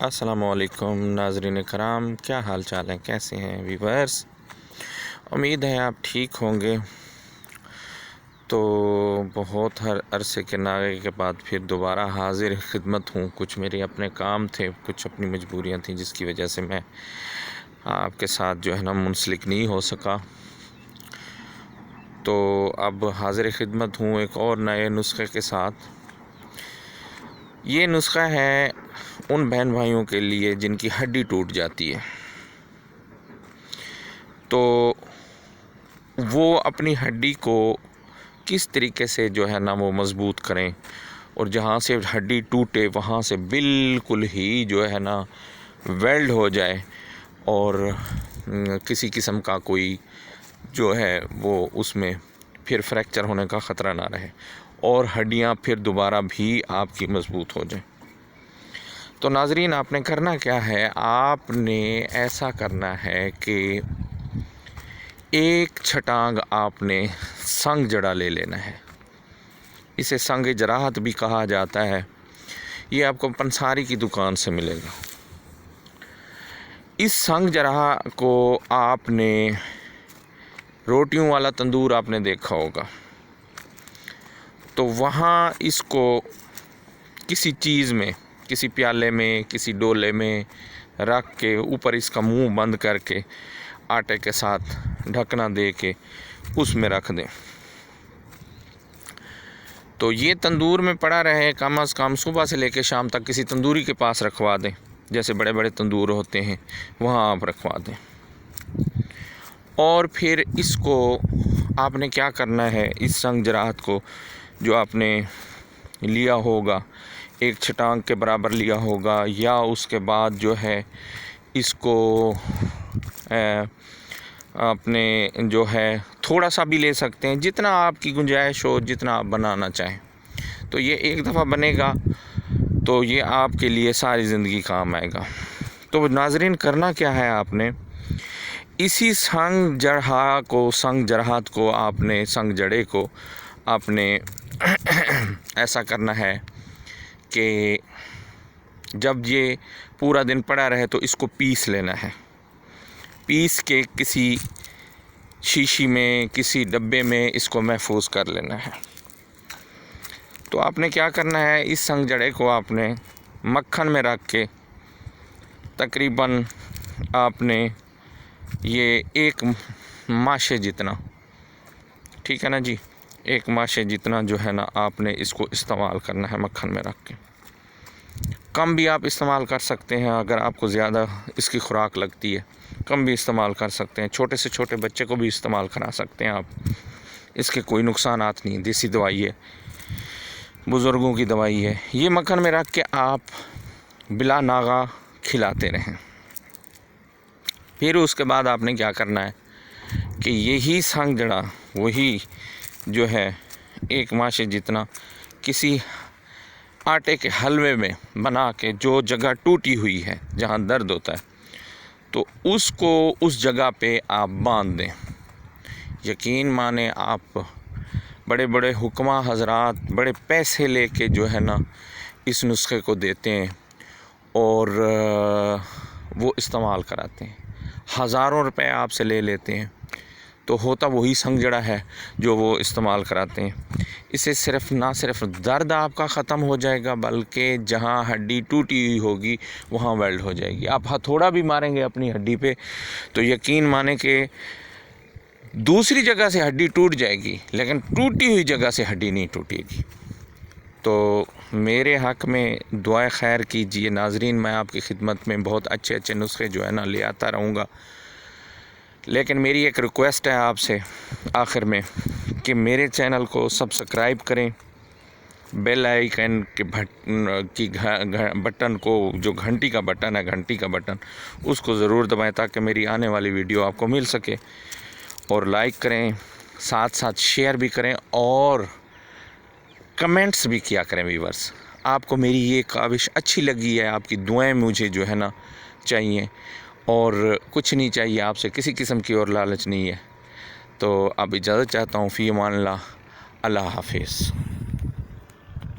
अस्सलामुअलैकुम नाज़रीन कराम, क्या हाल चाल है, कैसे हैं व्यूअर्स। उम्मीद है आप ठीक होंगे। तो बहुत हर अरसे के नागे के बाद फिर दोबारा हाजिर खिदमत हूँ। कुछ मेरे अपने काम थे, कुछ अपनी मजबूरियाँ थी, जिसकी वजह से मैं आपके साथ जो है ना मुंसलिक नहीं हो सका। तो अब हाजिर खिदमत हूँ एक और नए नुस्खे के साथ। ये नुस्खा है उन बहन भाइयों के लिए जिनकी हड्डी टूट जाती है, तो वो अपनी हड्डी को किस तरीके से जो है ना वो मज़बूत करें, और जहाँ से हड्डी टूटे वहाँ से बिल्कुल ही जो है ना वेल्ड हो जाए, और किसी किस्म का कोई जो है वो उसमें फिर फ्रैक्चर होने का ख़तरा ना रहे, और हड्डियाँ फिर दोबारा भी आपकी मज़बूत हो जाए। तो नाज़रीन, आपने करना क्या है, आपने ऐसा करना है कि एक छटांग आपने संग जड़ा ले लेना है। इसे संग जराहत भी कहा जाता है। ये आपको पंसारी की दुकान से मिलेगा। इस संग जराह को आपने रोटियों वाला तंदूर आपने देखा होगा, तो वहाँ इसको किसी चीज़ में, किसी प्याले में, किसी डोले में रख के ऊपर इसका मुंह बंद करके आटे के साथ ढकना दे के उसमें रख दें। तो ये तंदूर में पड़ा रहे, कम अज़ कम सुबह से लेकर शाम तक किसी तंदूरी के पास रखवा दें। जैसे बड़े बड़े तंदूर होते हैं वहाँ आप रखवा दें। और फिर इसको आपने क्या करना है, इस संग जराहत को जो आपने लिया होगा, एक छटांग के बराबर लिया होगा, या उसके बाद जो है इसको आपने जो है थोड़ा सा भी ले सकते हैं, जितना आपकी गुंजाइश हो, जितना आप बनाना चाहें। तो ये एक दफ़ा बनेगा तो ये आपके लिए सारी ज़िंदगी काम आएगा। तो नाज़रीन, करना क्या है, आपने इसी संग जराहत को आपने, संग जड़े को आपने ऐसा करना है कि जब ये पूरा दिन पड़ा रहे तो इसको पीस लेना है। पीस के किसी शीशी में, किसी डब्बे में इसको महफूज कर लेना है। तो आपने क्या करना है, इस संग जड़े को आपने मक्खन में रख के तकरीबन आपने ये एक माशे जितना, ठीक है ना जी, एक माशे जितना जो है ना आपने इसको इस्तेमाल करना है मक्खन में रख के। कम भी आप इस्तेमाल कर सकते हैं, अगर आपको ज़्यादा इसकी खुराक लगती है कम भी इस्तेमाल कर सकते हैं। छोटे से छोटे बच्चे को भी इस्तेमाल करा सकते हैं आप, इसके कोई नुकसानात नहीं। देसी दवाई है, बुज़ुर्गों की दवाई है। ये मक्खन में रख के आप बिला नागा खिलाते रहें। फिर उसके बाद आपने क्या करना है कि यही संग जड़ा, वही जो है एक माशे जितना, किसी आटे के हलवे में बना के, जो जगह टूटी हुई है जहाँ दर्द होता है, तो उसको उस जगह पे आप बांध दें। यकीन माने, आप बड़े बड़े हुक्मा हजरात बड़े पैसे लेके जो है ना इस नुस्खे को देते हैं और वो इस्तेमाल कराते हैं, हज़ारों रुपए आपसे ले लेते हैं, तो होता वही संग जड़ा है जो वो इस्तेमाल कराते हैं। इससे सिर्फ ना सिर्फ दर्द आपका ख़त्म हो जाएगा, बल्कि जहाँ हड्डी टूटी हुई होगी वहाँ वेल्ड हो जाएगी। आप हथौड़ा भी मारेंगे अपनी हड्डी पे तो यकीन माने कि दूसरी जगह से हड्डी टूट जाएगी, लेकिन टूटी हुई जगह से हड्डी नहीं टूटेगी। तो मेरे हक़ में दुआ खैर कीजिए नाज़रीन। मैं आपकी खिदमत में बहुत अच्छे अच्छे नुस्खे जो है ना ले आता रहूँगा, लेकिन मेरी एक रिक्वेस्ट है आपसे आखिर में कि मेरे चैनल को सब्सक्राइब करें, बेल आइकन के बटन को, जो घंटी का बटन है, घंटी का बटन, उसको ज़रूर दबाएं ताकि मेरी आने वाली वीडियो आपको मिल सके। और लाइक करें, साथ साथ शेयर भी करें और कमेंट्स भी किया करें। व्यूअर्स, आपको मेरी ये काविश अच्छी लगी है, आपकी दुआएं मुझे जो है ना चाहिए, और कुछ नहीं चाहिए आपसे, किसी किस्म की और लालच नहीं है। तो अब इजाज़त चाहता हूँ। फ़ी अमान अल्लाह, अल्लाह हाफ़िज़।